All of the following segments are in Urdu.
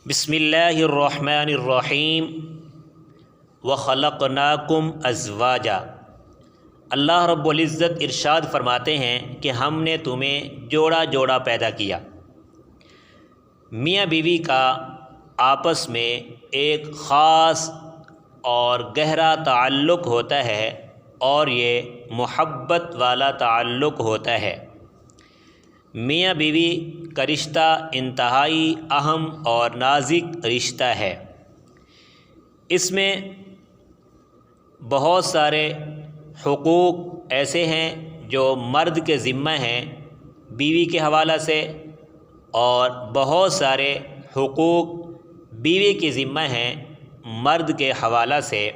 بسم اللہ الرحمن الرحیم وخلقناکم ازواجا۔ اللہ رب العزت ارشاد فرماتے ہیں کہ ہم نے تمہیں جوڑا جوڑا پیدا کیا۔ میاں بیوی کا آپس میں ایک خاص اور گہرا تعلق ہوتا ہے اور یہ محبت والا تعلق ہوتا ہے۔ میاں بیوی کا رشتہ انتہائی اہم اور نازک رشتہ ہے۔ اس میں بہت سارے حقوق ایسے ہیں جو مرد کے ذمہ ہیں بیوی کے حوالہ سے، اور بہت سارے حقوق بیوی کے ذمہ ہیں مرد کے حوالہ سے۔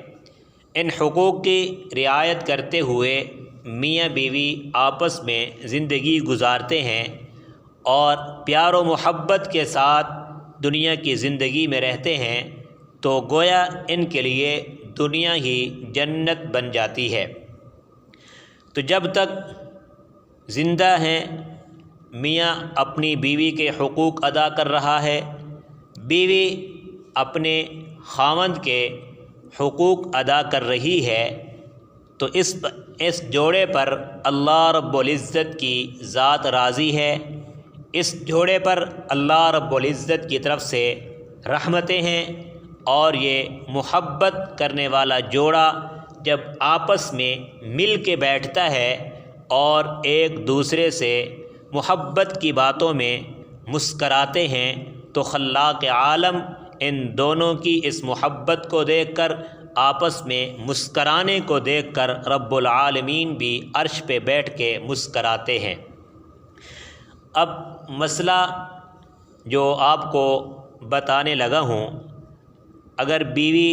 ان حقوق کی رعایت کرتے ہوئے میاں بیوی آپس میں زندگی گزارتے ہیں اور پیار و محبت کے ساتھ دنیا کی زندگی میں رہتے ہیں، تو گویا ان کے لیے دنیا ہی جنت بن جاتی ہے۔ تو جب تک زندہ ہیں میاں اپنی بیوی کے حقوق ادا کر رہا ہے، بیوی اپنے خاوند کے حقوق ادا کر رہی ہے، تو اس جوڑے پر اللہ رب العزت کی ذات راضی ہے۔ اس جوڑے پر اللہ رب العزت کی طرف سے رحمتیں ہیں، اور یہ محبت کرنے والا جوڑا جب آپس میں مل کے بیٹھتا ہے اور ایک دوسرے سے محبت کی باتوں میں مسکراتے ہیں، تو خلاق عالم ان دونوں کی اس محبت کو دیکھ کر، آپس میں مسکرانے کو دیکھ کر رب العالمین بھی عرش پہ بیٹھ کے مسکراتے ہیں۔ اب مسئلہ جو آپ کو بتانے لگا ہوں، اگر بیوی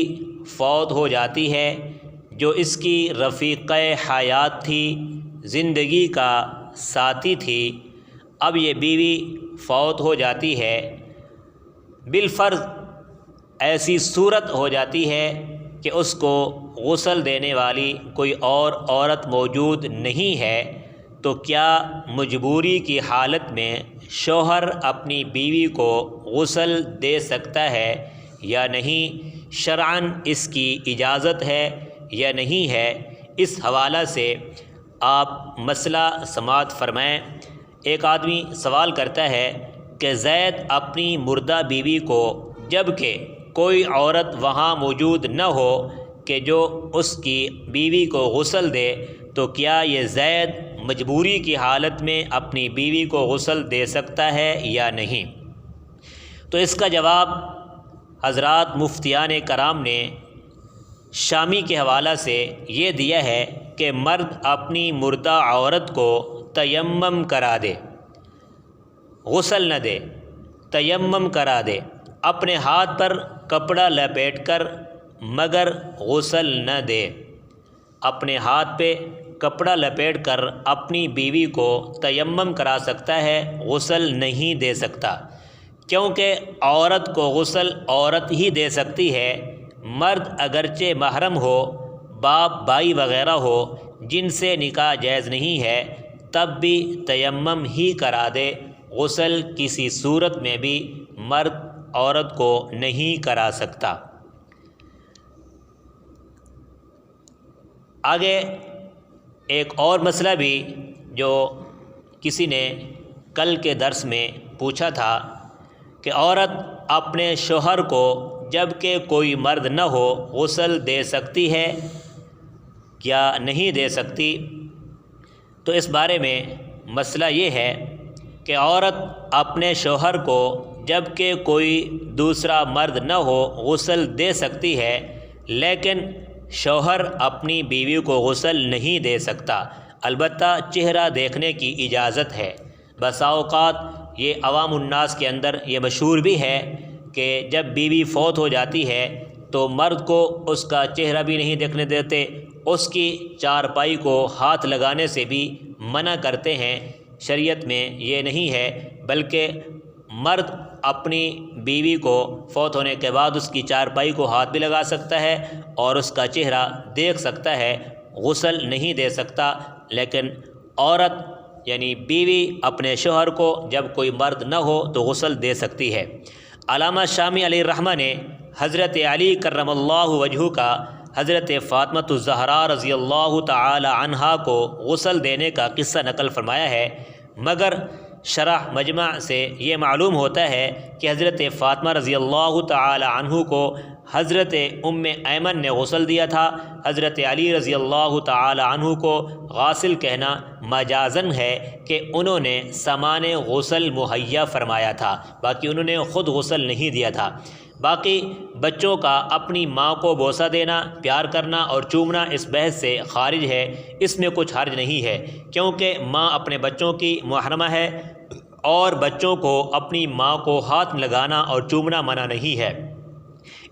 فوت ہو جاتی ہے جو اس کی رفیقہ حیات تھی، زندگی کا ساتھی تھی، اب یہ بیوی فوت ہو جاتی ہے، بالفرض ایسی صورت ہو جاتی ہے کہ اس کو غسل دینے والی کوئی اور عورت موجود نہیں ہے، تو کیا مجبوری کی حالت میں شوہر اپنی بیوی کو غسل دے سکتا ہے یا نہیں؟ شرعاً اس کی اجازت ہے یا نہیں ہے؟ اس حوالہ سے آپ مسئلہ سماعت فرمائیں۔ ایک آدمی سوال کرتا ہے کہ زید اپنی مردہ بیوی کو، جب کہ کوئی عورت وہاں موجود نہ ہو کہ جو اس کی بیوی کو غسل دے، تو کیا یہ زید مجبوری کی حالت میں اپنی بیوی کو غسل دے سکتا ہے یا نہیں؟ تو اس کا جواب حضرات مفتیان کرام نے شامی کے حوالہ سے یہ دیا ہے کہ مرد اپنی مردہ عورت کو تیمم کرا دے، غسل نہ دے، تیمم کرا دے، اپنے ہاتھ پر کپڑا لپیٹ کر، مگر غسل نہ دے۔ اپنے ہاتھ پہ کپڑا لپیٹ کر اپنی بیوی کو تیمم کرا سکتا ہے، غسل نہیں دے سکتا، کیونکہ عورت کو غسل عورت ہی دے سکتی ہے۔ مرد اگرچہ محرم ہو، باپ بھائی وغیرہ ہو جن سے نکاح جائز نہیں ہے، تب بھی تیمم ہی کرا دے، غسل کسی صورت میں بھی مرد عورت کو نہیں کرا سکتا۔ آگے ایک اور مسئلہ بھی جو کسی نے کل کے درس میں پوچھا تھا کہ عورت اپنے شوہر کو جب کہ کوئی مرد نہ ہو غسل دے سکتی ہے یا نہیں دے سکتی؟ تو اس بارے میں مسئلہ یہ ہے کہ عورت اپنے شوہر کو جب کہ کوئی دوسرا مرد نہ ہو غسل دے سکتی ہے، لیکن شوہر اپنی بیوی کو غسل نہیں دے سکتا۔ البتہ چہرہ دیکھنے کی اجازت ہے۔ بسا اوقات یہ عوام الناس کے اندر یہ مشہور بھی ہے کہ جب بیوی فوت ہو جاتی ہے تو مرد کو اس کا چہرہ بھی نہیں دیکھنے دیتے، اس کی چارپائی کو ہاتھ لگانے سے بھی منع کرتے ہیں۔ شریعت میں یہ نہیں ہے، بلکہ مرد اپنی بیوی کو فوت ہونے کے بعد اس کی چارپائی کو ہاتھ بھی لگا سکتا ہے اور اس کا چہرہ دیکھ سکتا ہے، غسل نہیں دے سکتا۔ لیکن عورت یعنی بیوی اپنے شوہر کو جب کوئی مرد نہ ہو تو غسل دے سکتی ہے۔ علامہ شامی علیہ الرحمہ نے حضرت علی کرم اللہ وجہہ کا حضرت فاطمۃ الزہرا رضی اللہ تعالی عنہا کو غسل دینے کا قصہ نقل فرمایا ہے، مگر شرح مجمع سے یہ معلوم ہوتا ہے کہ حضرت فاطمہ رضی اللہ تعالی عنہ کو حضرت ام ایمن نے غسل دیا تھا۔ حضرت علی رضی اللہ تعالی عنہ کو غاسل کہنا مجازن ہے کہ انہوں نے سامان غسل مہیا فرمایا تھا، باقی انہوں نے خود غسل نہیں دیا تھا۔ باقی بچوں کا اپنی ماں کو بوسہ دینا، پیار کرنا اور چومنا اس بحث سے خارج ہے، اس میں کچھ حرج نہیں ہے، کیونکہ ماں اپنے بچوں کی محرمہ ہے اور بچوں کو اپنی ماں کو ہاتھ لگانا اور چومنا منع نہیں ہے۔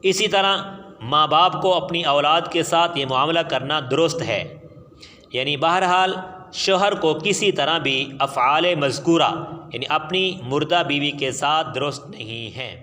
اسی طرح ماں باپ کو اپنی اولاد کے ساتھ یہ معاملہ کرنا درست ہے، یعنی بہرحال شوہر کو کسی طرح بھی افعال مذکورہ یعنی اپنی مردہ بیوی کے ساتھ درست نہیں ہیں۔